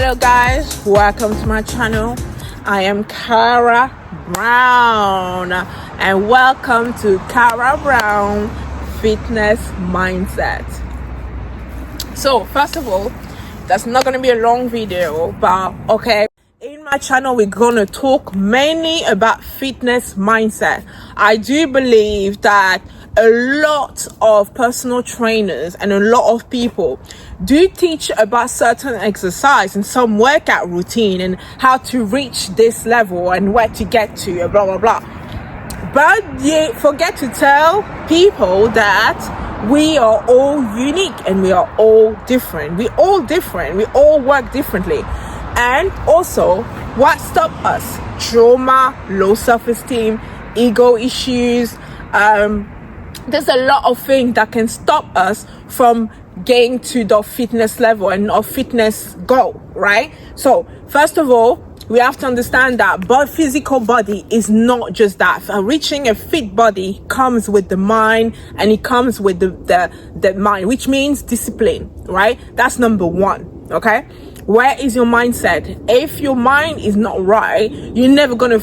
Hello guys, welcome to my channel. I am Kara Brown and welcome to Kara Brown Fitness Mindset. So first of all, that's not going to be a long video, but okay, in my channel we're going to talk mainly about fitness mindset. I do believe that a lot of personal trainers and a lot of people do teach about certain exercise and some workout routine and how to reach this level and where to get to and blah blah blah, but they forget to tell people that we are all unique and we are all different. We all work differently. And also, what stops us? Trauma, low self-esteem, ego issues. There's a lot of things that can stop us from getting to the fitness level and our fitness goal, right? So first of all, we have to understand that physical body is not just that. Reaching a fit body comes with the mind, and it comes with the mind, which means discipline, right? That's number one. Okay, where is your mindset? If your mind is not right, you're never gonna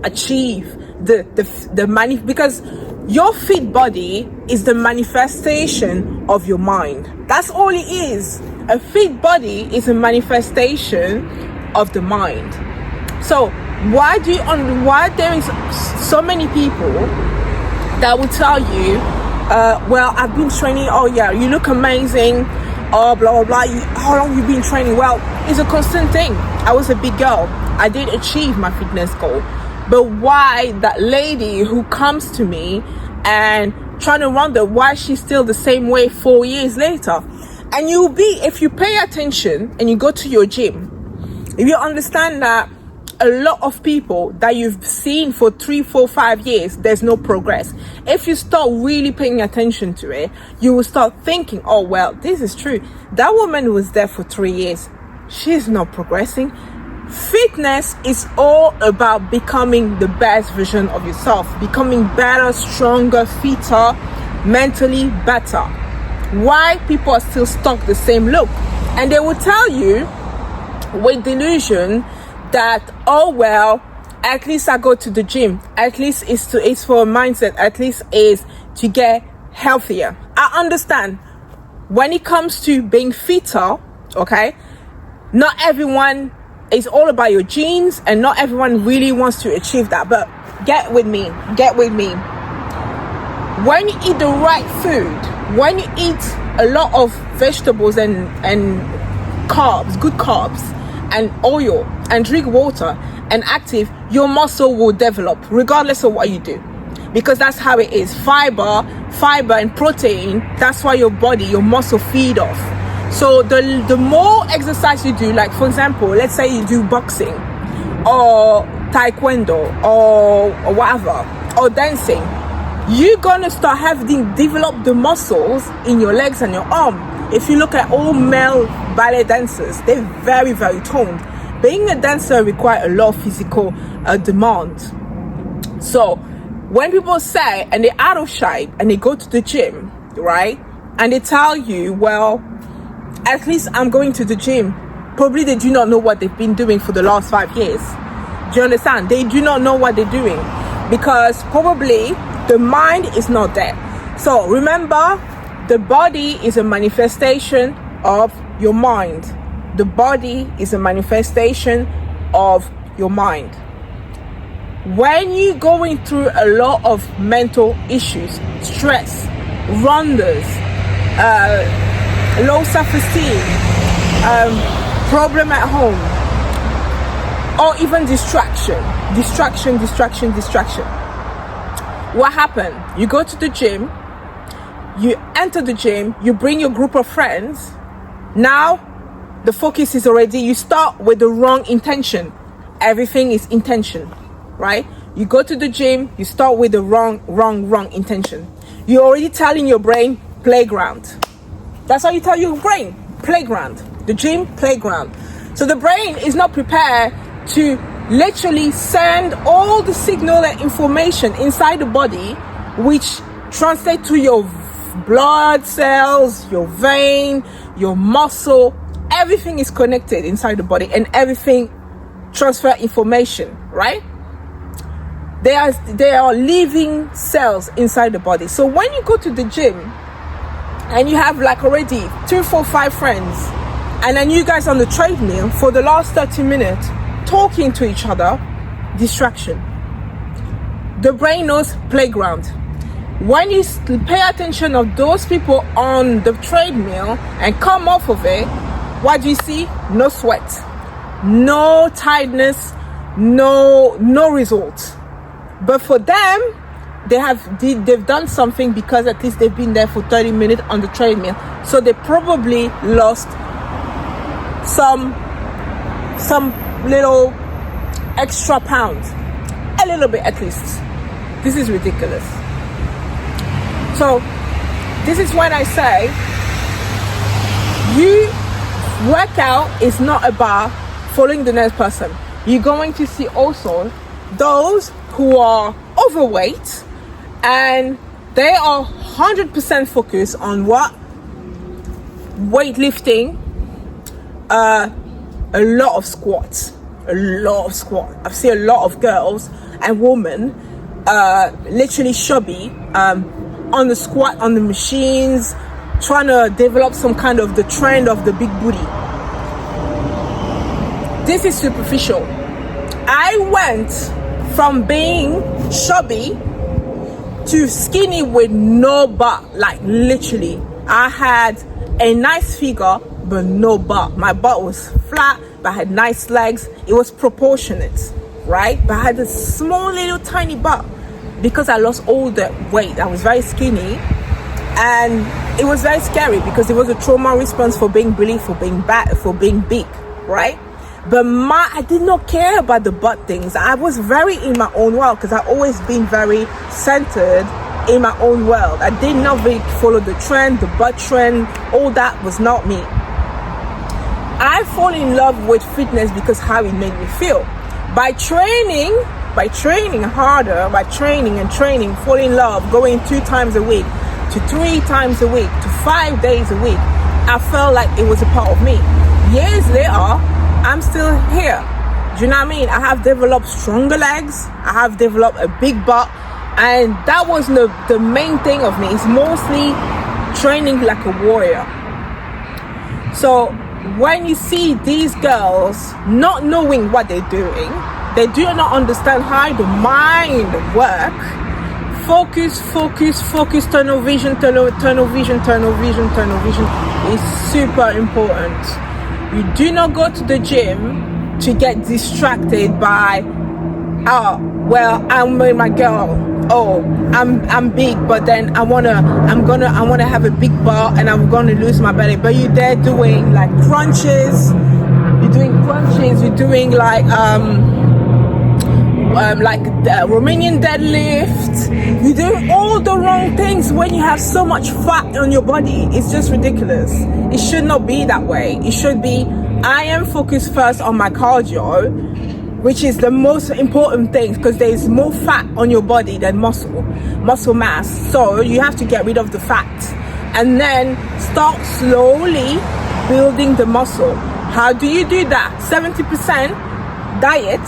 achieve the money, because your fit body is the manifestation of your mind. That's all it is. A fit body is a manifestation of the mind. So why there is so many people that will tell you, well, I've been training, oh yeah, you look amazing, oh blah blah blah, how long you been training? Well, it's a constant thing. I was a big girl, I did achieve my fitness goal. But why that lady who comes to me and trying to wonder why she's still the same way 4 years later? And if you pay attention and you go to your gym, if you understand that a lot of people that you've seen for 3, 4, 5 years, there's no progress. If you start really paying attention to it, you will start thinking, oh well, this is true. That woman was there for 3 years. She's not progressing. Fitness is all about becoming the best version of yourself, becoming better, stronger, fitter, mentally better. Why people are still stuck the same look? And they will tell you with delusion that, oh well, at least I go to the gym, at least it's for a mindset, at least is to get healthier. I understand when it comes to being fitter, okay, not everyone is all about your genes and not everyone really wants to achieve that, but get with me. When you eat the right food, when you eat a lot of vegetables and carbs, good carbs and oil, and drink water and active, your muscle will develop regardless of what you do, because that's how it is. Fiber and protein, that's why your muscle feed off. So the more exercise you do, like for example, let's say you do boxing or taekwondo or whatever, or dancing, you're gonna start develop the muscles in your legs and your arm. If you look at all male ballet dancers, they're very, very toned. Being a dancer requires a lot of physical demand. So when people say, and they're out of shape and they go to the gym, right, and they tell you, well, at least I'm going to the gym, probably they do not know what they've been doing for the last 5 years. Do you understand? They do not know what they're doing, because probably the mind is not there. So remember, the body is a manifestation of your mind. The body is a manifestation of your mind. When you're going through a lot of mental issues, stress, runders, low self-esteem, problem at home, or even distraction, what happened? You go to the gym, you enter the gym, you bring your group of friends. Now the focus is already, you start with the wrong intention. Everything is intention, right? You go to the gym, you start with the wrong intention. You're already telling your brain playground. That's how you tell your brain, playground. The gym, playground. So the brain is not prepared to literally send all the signal and information inside the body, which translate to your blood cells, your vein, your muscle, everything is connected inside the body and everything transfer information, right? They are living cells inside the body. So when you go to the gym and you have like already 2, 4, 5 friends, and then you guys on the treadmill for the last 30 minutes talking to each other, distraction. The brain knows playground. When you pay attention of those people on the treadmill and come off of it, what do you see? No sweat, no tiredness, no results. But for them, they've done something because at least they've been there for 30 minutes on the treadmill. So they probably lost some little extra pounds, a little bit at least. This is ridiculous. So this is when I say workout is not about following the next person. You're going to see also those who are overweight and they are 100% focused on what? Weightlifting, a lot of squats. I've seen a lot of girls and women literally chubby on the squat, on the machines, trying to develop some kind of the trend of the big booty. This is superficial. I went from being chubby to skinny with no butt. Like literally, I had a nice figure but no butt. My butt was flat, but I had nice legs. It was proportionate, right? But I had a small little tiny butt because I lost all the weight. I was very skinny, and it was very scary because it was a trauma response for being bullied, for being bad, for being big, right? But I did not care about the butt things. I was very in my own world because I've always been very centered in my own world. I did not really follow the trend, the butt trend. All that was not me. I fall in love with fitness because how it made me feel. By training harder, by training, fall in love, going 2 times a week to 3 times a week to 5 days a week, I felt like it was a part of me. Years later, I'm still here. Do you know what I mean? I have developed stronger legs. I have developed a big butt. And that was the main thing of me. It's mostly training like a warrior. So when you see these girls not knowing what they're doing, they do not understand how the mind works. Focus, tunnel vision is super important. You do not go to the gym to get distracted by, oh, well, I'm with my girl. Oh, I'm big, but then I wanna have a big butt and I'm gonna lose my belly. But you're there doing like crunches. You're doing like Romanian deadlift. You're doing all the wrong things when you have so much fat on your body. It's just ridiculous. It should not be that way. It should be, I am focused first on my cardio, which is the most important thing because there is more fat on your body than muscle mass. So you have to get rid of the fat and then start slowly building the muscle. How do you do that? 70% diet,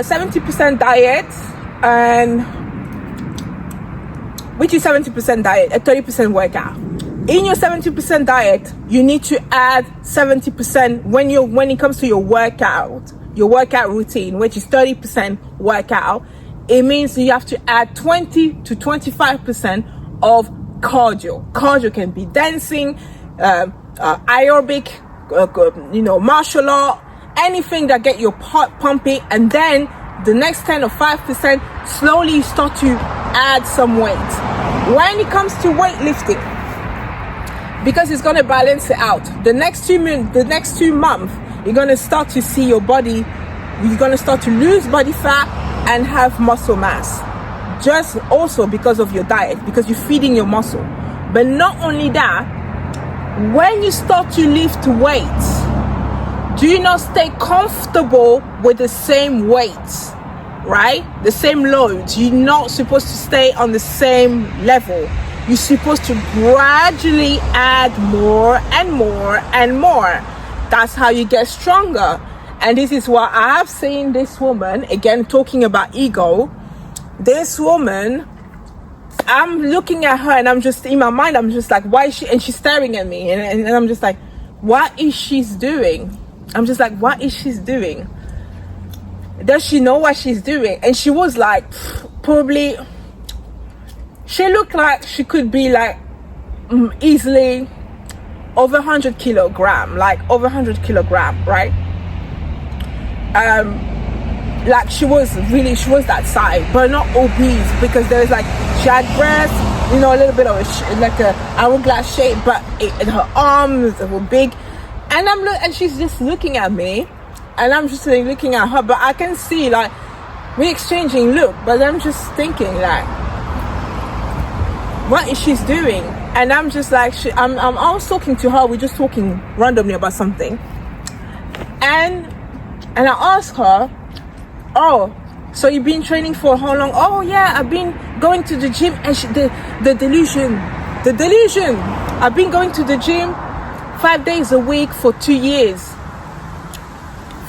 70% diet, and which is 70% diet, a 30% workout. In your 70% diet, you need to add 70% when it comes to your workout routine, which is 30% workout. It means you have to add 20 to 25% of cardio. Cardio can be dancing, aerobic, martial art, anything that get your heart pumping, and then the next 10 or 5% slowly start to add some weight. When it comes to weightlifting, because it's going to balance it out, the next 2 months, you're going to start to see your body, you're going to start to lose body fat and have muscle mass, just also because of your diet, because you're feeding your muscle. But not only that, when you start to lift weights, do not stay comfortable with the same weight, right? The same load. You're not supposed to stay on the same level. you're supposed to gradually add more and more and more. That's how you get stronger. And this is what I have seen this woman, again, talking about ego. This woman, I'm looking at her and I'm just, in my mind, I'm just like, why is she, and she's staring at me. And I'm just like, what is she doing? I'm just like, what is she doing? Does she know what she's doing? And she was like, probably, she looked like she could be like easily over 100 kilogram, like over 100 kilogram, right? Like she was that size, but not obese, because there was like, she had breasts, you know, a little bit of like a hourglass shape, but her arms were big. And and she's just looking at me, and I'm just like looking at her, but I can see like we're exchanging look, but I'm just thinking like, what is she doing? And I'm just like, I was talking to her, we're just talking randomly about something, and I asked her, oh, so you've been training for how long? Oh yeah, I've been going to the gym. And the delusion, I've been going to the gym 5 days a week for 2 years.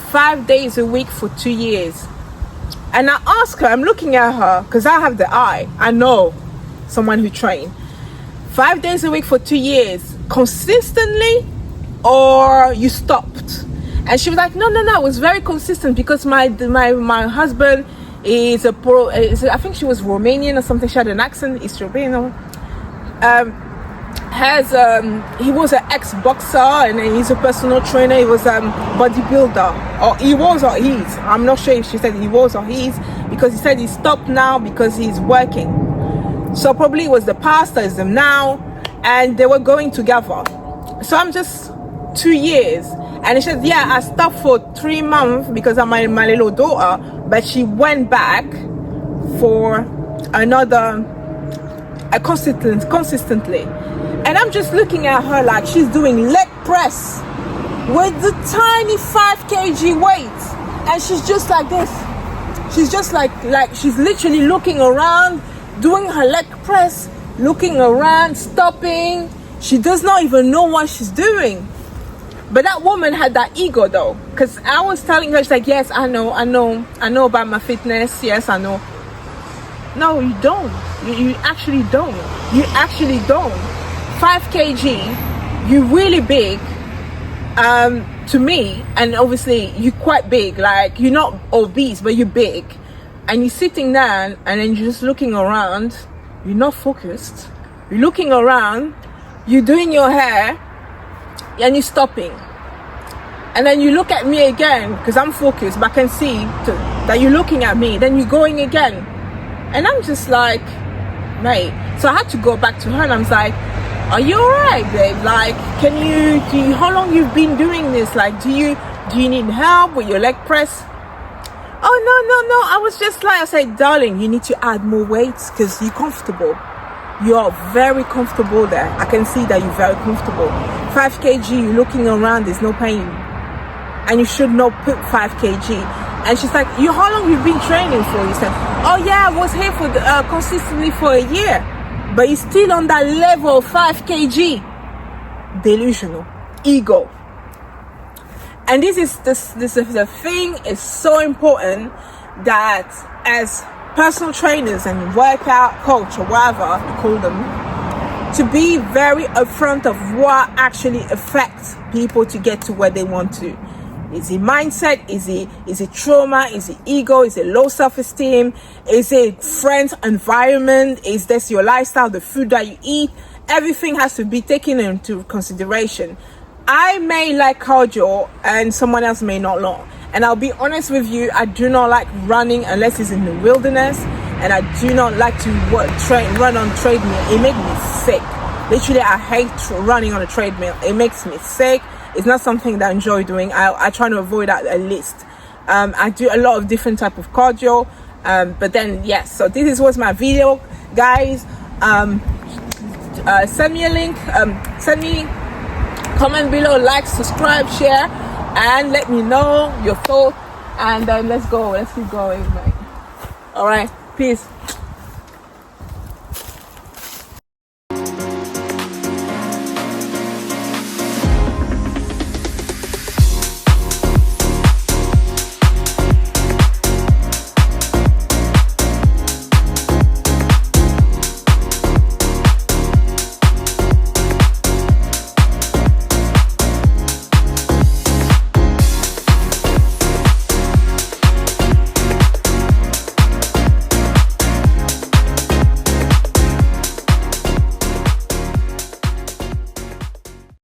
5 days a week for 2 years. And I asked her, I'm looking at her, because I have the eye, I know someone who trained 5 days a week for 2 years consistently, or you stopped? And she was like, no, it was very consistent, because my husband is I think she was Romanian or something, she had an accent, East European, he was an ex-boxer, and he's a personal trainer, he was a bodybuilder, or he was, or he's, I'm not sure if she said he was or he's, because he said he stopped now because he's working. So probably it was the past, is them now, and they were going together. So I'm just 2 years. And she said, yeah, I stopped for 3 months because of my little daughter, but she went back for another consistently. And I'm just looking at her like she's doing leg press with the tiny 5 kg weight, and she's just like this. She's just like she's literally looking around, doing her leg press, looking around, stopping. She does not even know what she's doing. But that woman had that ego though, because I was telling her, she's like, yes, I know about my fitness, yes, I know. No, you don't. You actually don't. 5 kg, you're really big to me, and obviously you're quite big, like you're not obese, but you're big, and you're sitting down and then you're just looking around, you're not focused, you're looking around, you're doing your hair, and you're stopping, and then you look at me again because I'm focused, but I can see that you're looking at me, then you're going again, and I'm just like, mate. So I had to go back to her and I was like, are you alright, babe? Like, how long you've been doing this? Like, do you need help with your leg press? Oh no, I was just like, I said, darling, you need to add more weight because you're comfortable. You're very comfortable there. I can see that you're very comfortable. 5 kg, you're looking around, there's no pain. And you should not put 5 kg. And she's like, how long you've been training for? He said, oh yeah, I was here for consistently for a year. But he's still on that level of 5 kg. Delusional. Ego. And this is the thing is so important, that as personal trainers and workout coach or whatever you call them, to be very upfront of what actually affects people to get to where they want to. Is it mindset? Is it trauma? Is it ego? Is it low self-esteem? Is it friends, environment? Is this your lifestyle, the food that you eat? Everything has to be taken into consideration. I may like cardio and someone else may not like. And I'll be honest with you, I do not like running unless it's in the wilderness, and I do not like to run on treadmill. It makes me sick. Literally, I hate running on a treadmill. It makes me sick. It's not something that I enjoy doing. I try to avoid that at least. I do a lot of different type of cardio, but then yes. So this was my video, guys. Send me a link. Send me comment below, like, subscribe, share, and let me know your thoughts. And then let's keep going, mate. All right, peace.